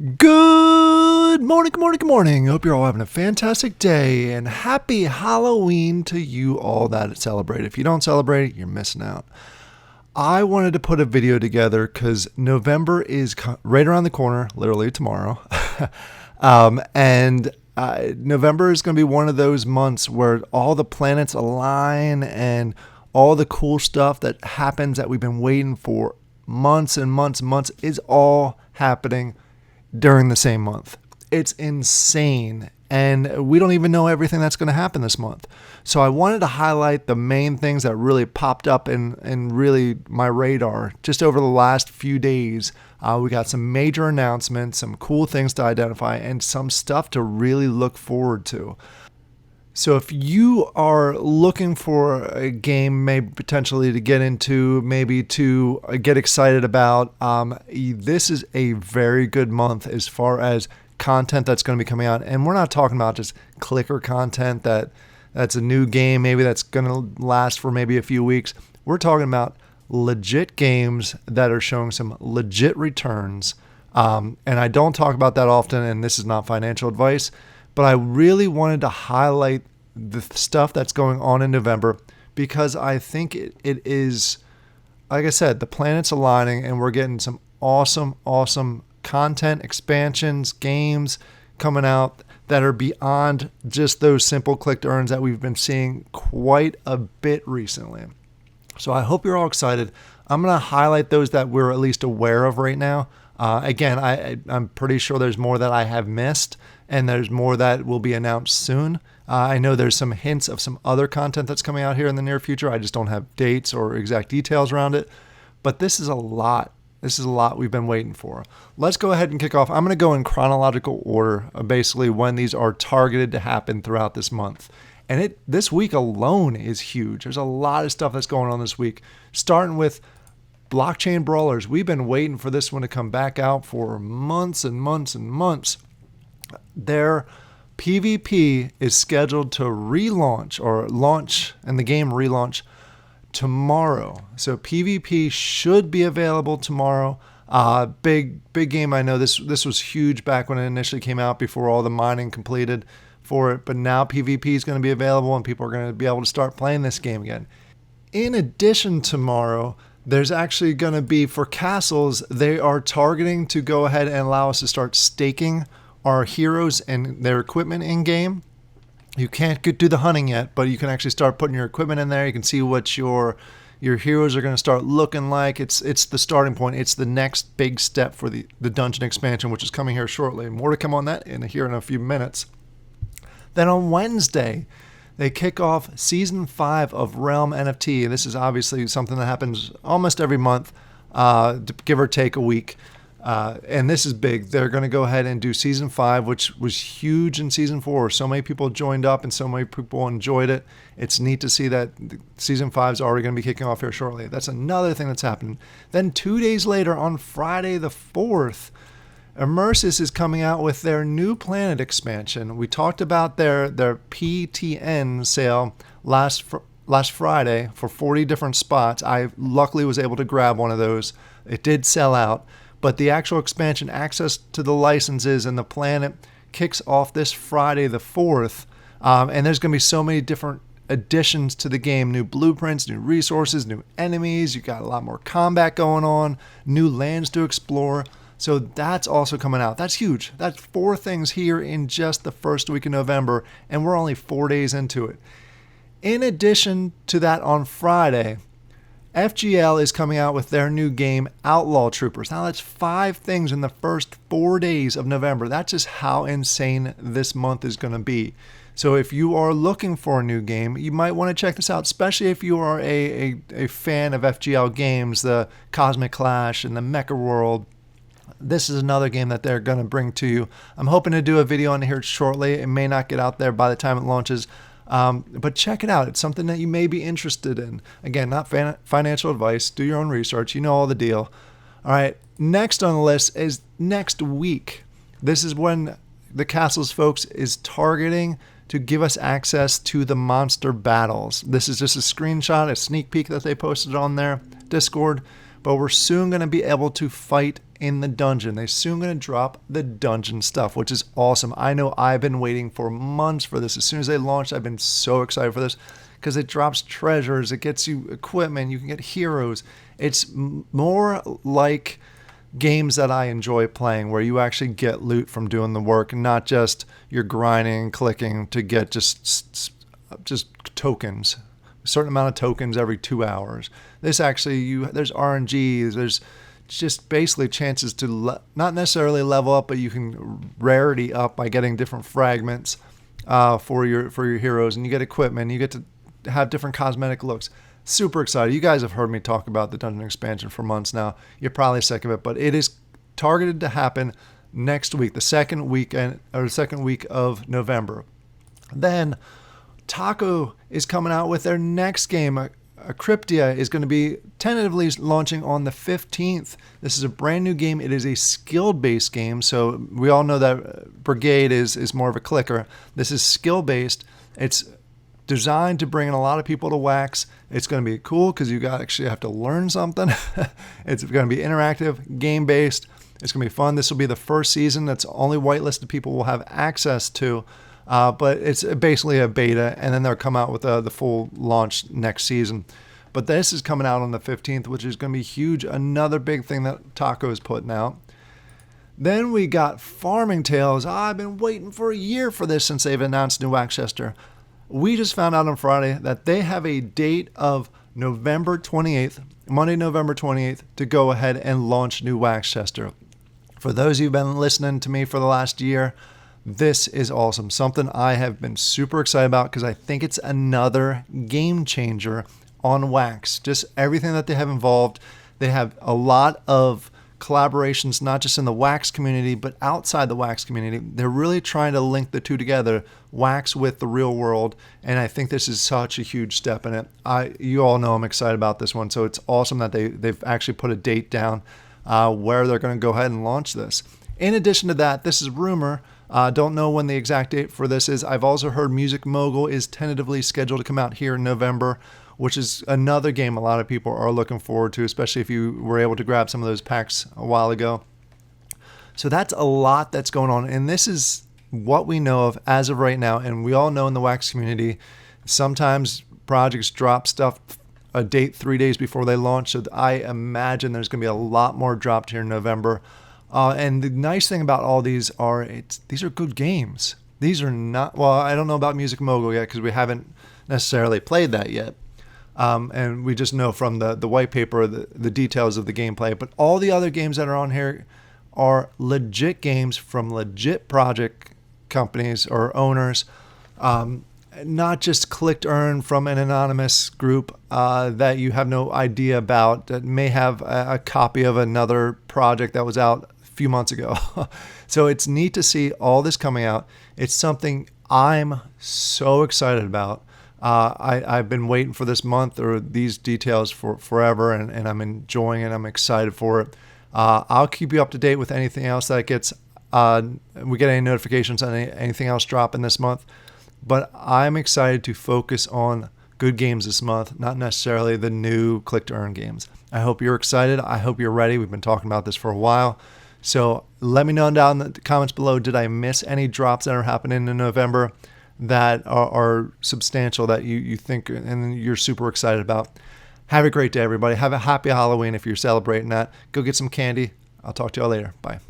Good morning, good morning, good morning. Hope you're all having a fantastic day, and happy Halloween to you all that celebrate. If you don't celebrate, you're missing out. I wanted to put a video together because November is right around the corner, literally tomorrow. and November is going to be one of those months where all the planets align and all the cool stuff that happens that we've been waiting for months and months and months is all happening during the same month. It's insane. And we don't even know everything that's going to happen this month. So I wanted to highlight the main things that really popped up in really my radar just over the last few days. We got some major announcements, some cool things to identify, and some stuff to really look forward to. So if you are looking for a game maybe potentially to get into, maybe to get excited about, this is a very good month as far as content that's going to be coming out. And we're not talking about just clicker content that's a new game, maybe that's going to last for maybe a few weeks. We're talking about legit games that are showing some legit returns. And I don't talk about that often, and this is not financial advice, but I really wanted to highlight the stuff that's going on in November because I think it is, like I said, the planets aligning and we're getting some awesome content, expansions, games coming out that are beyond just those simple click to earns that we've been seeing quite a bit recently. So I hope you're all excited. I'm going to highlight those that we're at least aware of right now. Again, I'm pretty sure there's more that I have missed, and there's more that will be announced soon. I know there's some hints of some other content that's coming out here in the near future. I just don't have dates or exact details around it. But this is a lot. This is a lot we've been waiting for. Let's go ahead and kick off. I'm going to go in chronological order, basically when these are targeted to happen throughout this month. And this week alone is huge. There's a lot of stuff that's going on this week, starting with Blockchain Brawlers. We've been waiting for this one to come back out for months and months and months. Their PvP is scheduled to relaunch or launch, and the game relaunch tomorrow. So PvP should be available tomorrow. Big game. I know this was huge back when it initially came out before all the mining completed for it, but now PvP is going to be available and people are going to be able to start playing this game again. In addition, tomorrow there's actually going to be, for castles, they are targeting to go ahead and allow us to start staking our heroes and their equipment in game. You can't do the hunting yet, but you can actually start putting your equipment in there. You can see what your heroes are going to start looking like. It's the starting point. It's the next big step for the dungeon expansion, which is coming here shortly. More to come on that here in a few minutes. Then on Wednesday, they kick off Season 5 of Realm NFT. This is obviously something that happens almost every month, give or take a week. And this is big. They're going to go ahead and do Season 5, which was huge in Season 4. So many people joined up and so many people enjoyed it. It's neat to see that Season 5 is already going to be kicking off here shortly. That's another thing that's happening. Then 2 days later, on Friday the 4th, Immersys is coming out with their new planet expansion. We talked about their PTN sale last Friday for 40 different spots. I luckily was able to grab one of those. It did sell out, but the actual expansion, access to the licenses and the planet, kicks off this Friday the 4th. And there's going to be so many different additions to the game, new blueprints, new resources, new enemies. You got a lot more combat going on, new lands to explore. So that's also coming out. That's huge. That's 4 things here in just the first week of November, and we're only 4 days into it. In addition to that, on Friday, FGL is coming out with their new game, Outlaw Troopers. Now that's 5 things in the first 4 days of November. That's just how insane this month is going to be. So if you are looking for a new game, you might want to check this out, especially if you are a fan of FGL games, the Cosmic Clash and the Mecha World. This is another game that they're going to bring to you. I'm hoping to do a video on here shortly. It may not get out there by the time it launches, but check it out. It's something that you may be interested in. Again, not financial advice. Do your own research. You know all the deal. All right, next on the list is next week. This is when the Castles folks is targeting to give us access to the monster battles. This is just a screenshot, a sneak peek that they posted on their Discord, but we're soon going to be able to fight in the dungeon. They're soon going to drop the dungeon stuff, which is awesome. I know I've been waiting for months for this. As soon as they launched, I've been so excited for this because it drops treasures, it gets you equipment, you can get heroes. It's more like games that I enjoy playing where you actually get loot from doing the work, not just you're grinding and clicking to get just tokens, a certain amount of tokens every 2 hours. This actually, there's RNG, there's just basically chances to not necessarily level up, but you can rarity up by getting different fragments for your heroes, and you get equipment, you get to have different cosmetic looks. Super excited. You guys have heard me talk about the dungeon expansion for months now. You're probably sick of it, but it is targeted to happen next week, the second week of November. Then Taco is coming out with their next game. Cryptia is going to be tentatively launching on the 15th. This is a brand new game. It is a skill-based game. So we all know that Brigade is more of a clicker. This is skill-based. It's designed to bring in a lot of people to Wax. It's going to be cool because you actually have to learn something. It's going to be interactive, game-based. It's going to be fun. This will be the first season that's only whitelisted people will have access to. But it's basically a beta, and then they'll come out with the full launch next season. But this is coming out on the 15th, which is going to be huge. Another big thing that Taco is putting out. Then we got Farming Tales. I've been waiting for a year for this since they've announced New Waxchester. We just found out on Friday that they have a date of November 28th, Monday, November 28th, to go ahead and launch New Waxchester. For those who've been listening to me for the last year, this is awesome. Something I have been super excited about because I think it's another game changer on Wax. Just everything that they have involved. They have a lot of collaborations, not just in the Wax community, but outside the Wax community. They're really trying to link the two together, Wax with the real world, and I think this is such a huge step in it. You all know I'm excited about this one, so it's awesome that they've actually put a date down where they're going to go ahead and launch this. In addition to that, this is rumor. Don't know when the exact date for this is. I've also heard Music Mogul is tentatively scheduled to come out here in November, which is another game a lot of people are looking forward to, especially if you were able to grab some of those packs a while ago. So that's a lot that's going on, and this is what we know of as of right now. And we all know in the Wax community, sometimes projects drop stuff a date 3 days before they launch. So I imagine there's going to be a lot more dropped here in November. And the nice thing about all these these are good games. These are not, well, I don't know about Music Mogul yet because we haven't necessarily played that yet. And we just know from the white paper the details of the gameplay. But all the other games that are on here are legit games from legit project companies or owners, not just clicked earn from an anonymous group that you have no idea about, that may have a copy of another project that was out a few months ago. So it's neat to see all this coming out. It's something I'm so excited about. I've been waiting for this month or these details for forever, and I'm enjoying it. I'm excited for it. I'll keep you up to date with anything else that gets, we get any notifications on anything else dropping this month. But I'm excited to focus on good games this month, not necessarily the new click to earn games. I hope you're excited. I hope you're ready. We've been talking about this for a while. So let me know down in the comments below, did I miss any drops that are happening in November that are substantial that you think and you're super excited about? Have a great day, everybody. Have a happy Halloween if you're celebrating that. Go get some candy. I'll talk to y'all later. Bye.